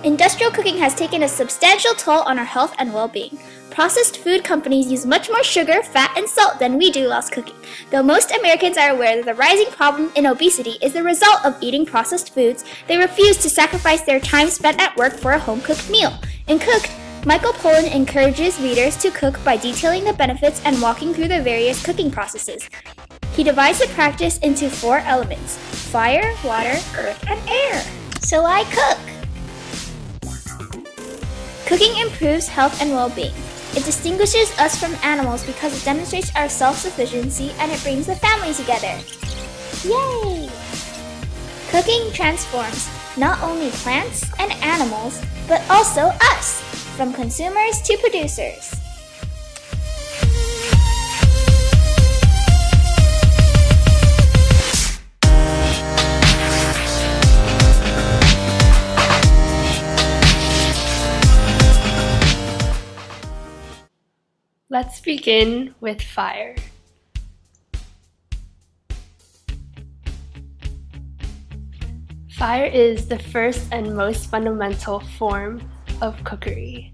Industrial cooking has taken a substantial toll on our health and well-being. Processed food companies use much more sugar, fat, and salt than we do whilst cooking. Though most Americans are aware that the rising problem in obesity is the result of eating processed foods, they refuse to sacrifice their time spent at work for a home-cooked meal. In Cooked, Michael Pollan encourages readers to cook by detailing the benefits and walking through the various cooking processes. He divides the practice into 4 elements: fire, water, earth, and air. So I cook. Cooking improves health and well-being. It distinguishes us from animals because it demonstrates our self-sufficiency and it brings the family together. Yay! Cooking transforms not only plants and animals, but also us, from consumers to producers. Let's begin with fire. Fire is the first and most fundamental form of cookery.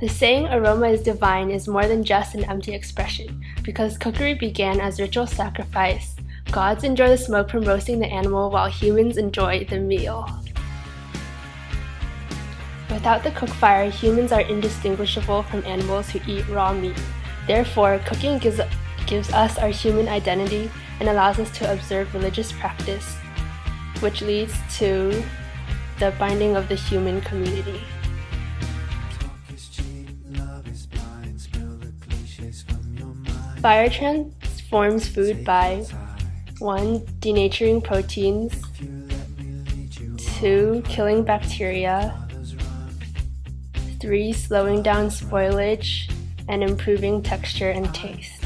The saying "aroma is divine" is more than just an empty expression, because cookery began as ritual sacrifice. Gods enjoy the smoke from roasting the animal while humans enjoy the meal. Without the cook fire, humans are indistinguishable from animals who eat raw meat. Therefore, cooking gives us our human identity and allows us to observe religious practice, which leads to the binding of the human community. Fire transforms food by 1. Denaturing proteins, 2. Killing bacteria, 3. Slowing down spoilage and improving texture and taste.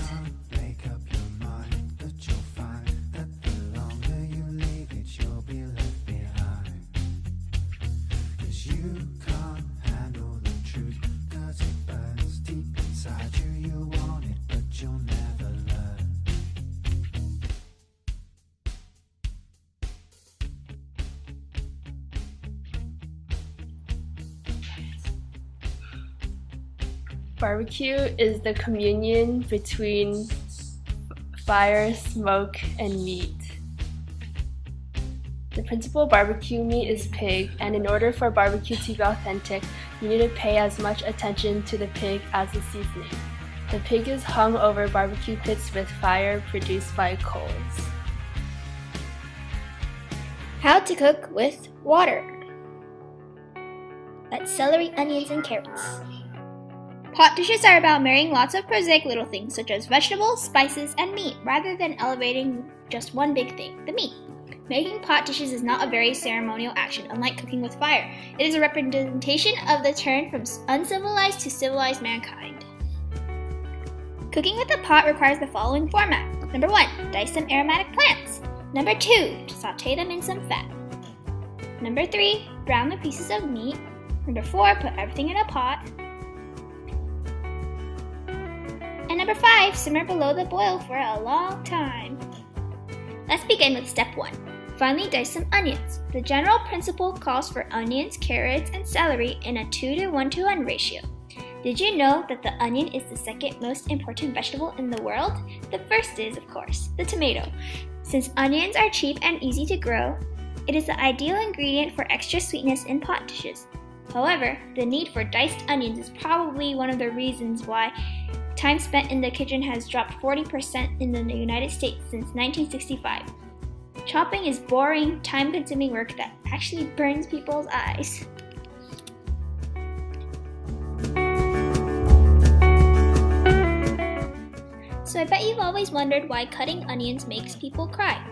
Barbecue is the communion between fire, smoke, and meat. The principal barbecue meat is pig, and in order for barbecue to be authentic, you need to pay as much attention to the pig as the seasoning. The pig is hung over barbecue pits with fire produced by coals. How to cook with water. That's celery, onions, and carrots. Pot dishes are about marrying lots of prosaic little things such as vegetables, spices, and meat, rather than elevating just one big thing, the meat. Making pot dishes is not a very ceremonial action, unlike cooking with fire. It is a representation of the turn from uncivilized to civilized mankind. Cooking with a pot requires the following format. Number 1, dice some aromatic plants. Number 2, saute them in some fat. Number 3, brown the pieces of meat. Number 4, put everything in a pot. And number 5, simmer below the boil for a long time. Let's begin with step 1. Finely dice some onions. The general principle calls for onions, carrots, and celery in a 2:1:1 ratio. Did you know that the onion is the second most important vegetable in the world? The first is, of course, the tomato. Since onions are cheap and easy to grow, it is the ideal ingredient for extra sweetness in pot dishes. However, the need for diced onions is probably one of the reasons why time spent in the kitchen has dropped 40% in the United States since 1965. Chopping is boring, time-consuming work that actually burns people's eyes. So I bet you've always wondered why cutting onions makes people cry.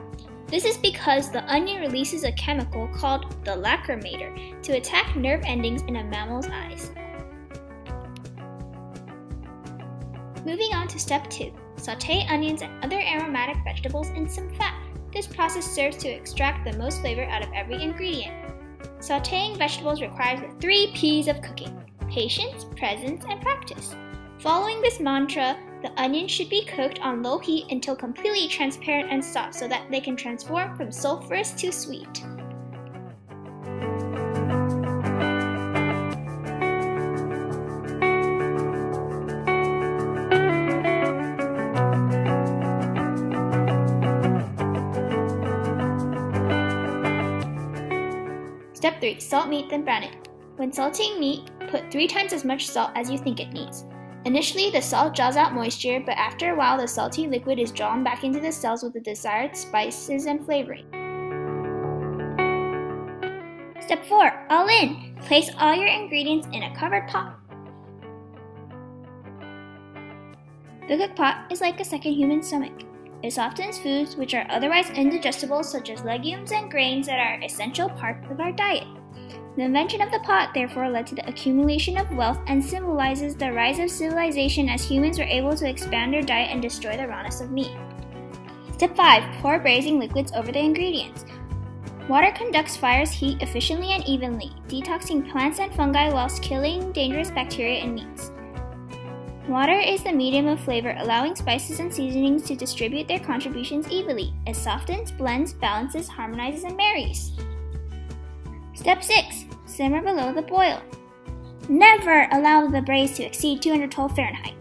This is because the onion releases a chemical called the lacrimator to attack nerve endings in a mammal's eyes. Moving on to step 2. Sauté onions and other aromatic vegetables in some fat. This process serves to extract the most flavor out of every ingredient. Sautéing vegetables requires the 3 P's of cooking: patience, presence, and practice. Following this mantra, the onions should be cooked on low heat until completely transparent and soft so that they can transform from sulfurous to sweet. Step 3. Salt meat, then brown it. When salting meat, put 3 times as much salt as you think it needs. Initially, the salt draws out moisture, but after a while, the salty liquid is drawn back into the cells with the desired spices and flavoring. Step 4. All in! Place all your ingredients in a covered pot. The cook pot is like a second human stomach. It softens foods which are otherwise indigestible, such as legumes and grains that are essential parts of our diet. The invention of the pot therefore led to the accumulation of wealth and symbolizes the rise of civilization as humans were able to expand their diet and destroy the rawness of meat. Step 5. Pour braising liquids over the ingredients. Water conducts fire's heat efficiently and evenly, detoxing plants and fungi whilst killing dangerous bacteria in meats. Water is the medium of flavor, allowing spices and seasonings to distribute their contributions evenly. It softens, blends, balances, harmonizes, and marries. Step 6. Simmer below the boil. Never allow the braise to exceed 212 Fahrenheit.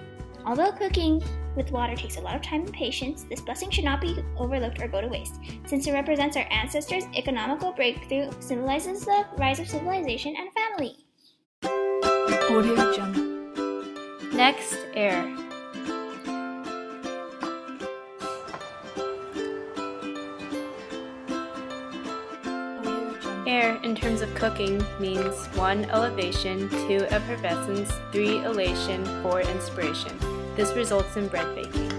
Although cooking with water takes a lot of time and patience, this blessing should not be overlooked or go to waste. Since it represents our ancestors' economical breakthrough, symbolizes the rise of civilization and family. Audio Jungle. Next, air. Air, in terms of cooking, means 1. Elevation, 2. Effervescence, 3. Elation, 4. Inspiration. This results in bread baking.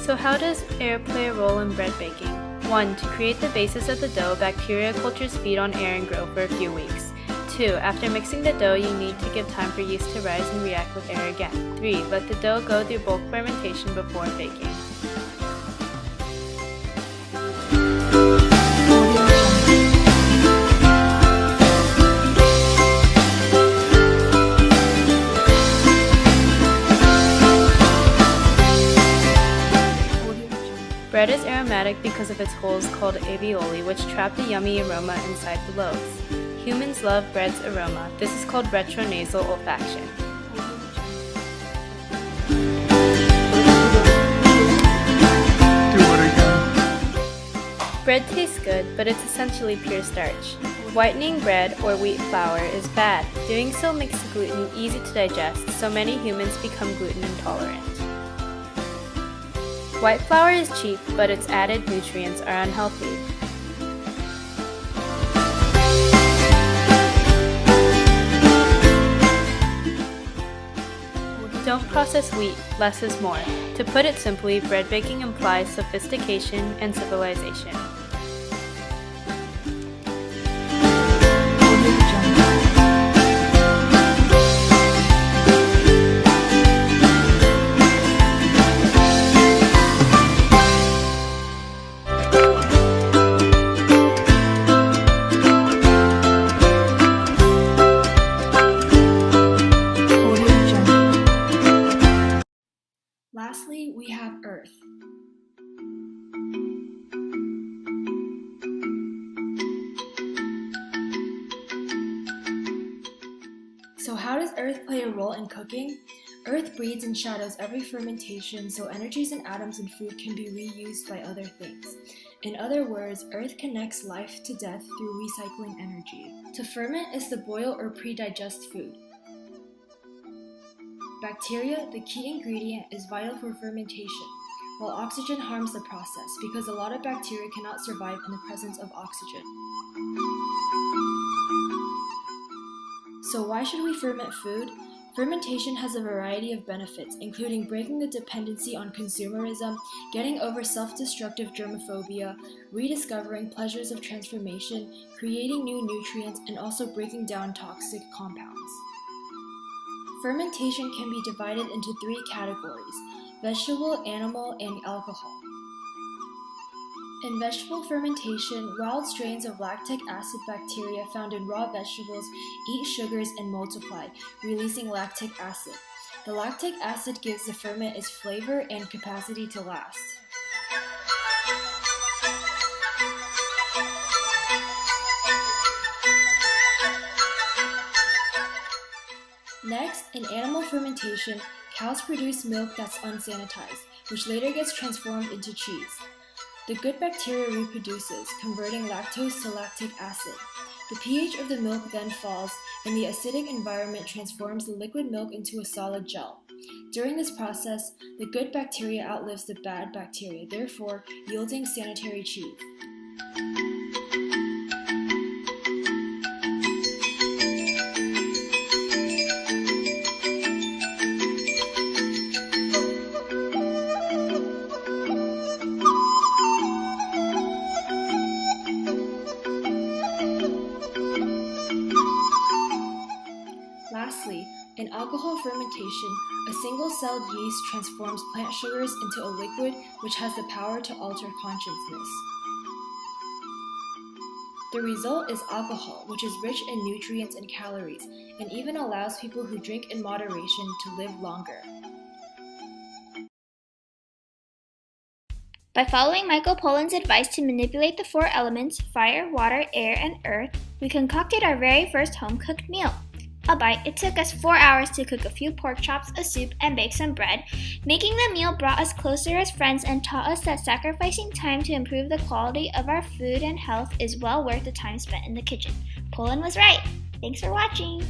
So how does air play a role in bread baking? 1. To create the basis of the dough, bacteria cultures feed on air and grow for a few weeks. 2. After mixing the dough, you need to give time for yeast to rise and react with air again. 3. Let the dough go through bulk fermentation before baking. Bread is aromatic because of its holes called alveoli, which trap the yummy aroma inside the loaves. Humans love bread's aroma. This is called retronasal olfaction. Bread tastes good, but it's essentially pure starch. Whitening bread or wheat flour is bad. Doing so makes the gluten easy to digest, so many humans become gluten intolerant. White flour is cheap, but its added nutrients are unhealthy. Don't process wheat, less is more. To put it simply, bread baking implies sophistication and civilization. Lastly, we have Earth. So how does Earth play a role in cooking? Earth breathes and shadows every fermentation, so energies and atoms in food can be reused by other things. In other words, Earth connects life to death through recycling energy. To ferment is to boil or pre-digest food. Bacteria, the key ingredient, is vital for fermentation, while oxygen harms the process because a lot of bacteria cannot survive in the presence of oxygen. So why should we ferment food? Fermentation has a variety of benefits, including breaking the dependency on consumerism, getting over self-destructive germophobia, rediscovering pleasures of transformation, creating new nutrients, and also breaking down toxic compounds. Fermentation can be divided into 3 categories: vegetable, animal, and alcohol. In vegetable fermentation, wild strains of lactic acid bacteria found in raw vegetables eat sugars and multiply, releasing lactic acid. The lactic acid gives the ferment its flavor and capacity to last. Next, in animal fermentation, cows produce milk that's unsanitized, which later gets transformed into cheese. The good bacteria reproduces, converting lactose to lactic acid. The pH of the milk then falls, and the acidic environment transforms the liquid milk into a solid gel. During this process, the good bacteria outlives the bad bacteria, therefore yielding sanitary cheese. Lastly, in alcohol fermentation, a single-celled yeast transforms plant sugars into a liquid which has the power to alter consciousness. The result is alcohol, which is rich in nutrients and calories, and even allows people who drink in moderation to live longer. By following Michael Pollan's advice to manipulate the 4 elements, fire, water, air, and earth, we concocted our very first home-cooked meal. Albeit it took us 4 hours to cook a few pork chops, a soup, and bake some bread, making the meal brought us closer as friends and taught us that sacrificing time to improve the quality of our food and health is well worth the time spent in the kitchen. Pollan was right. Thanks for watching.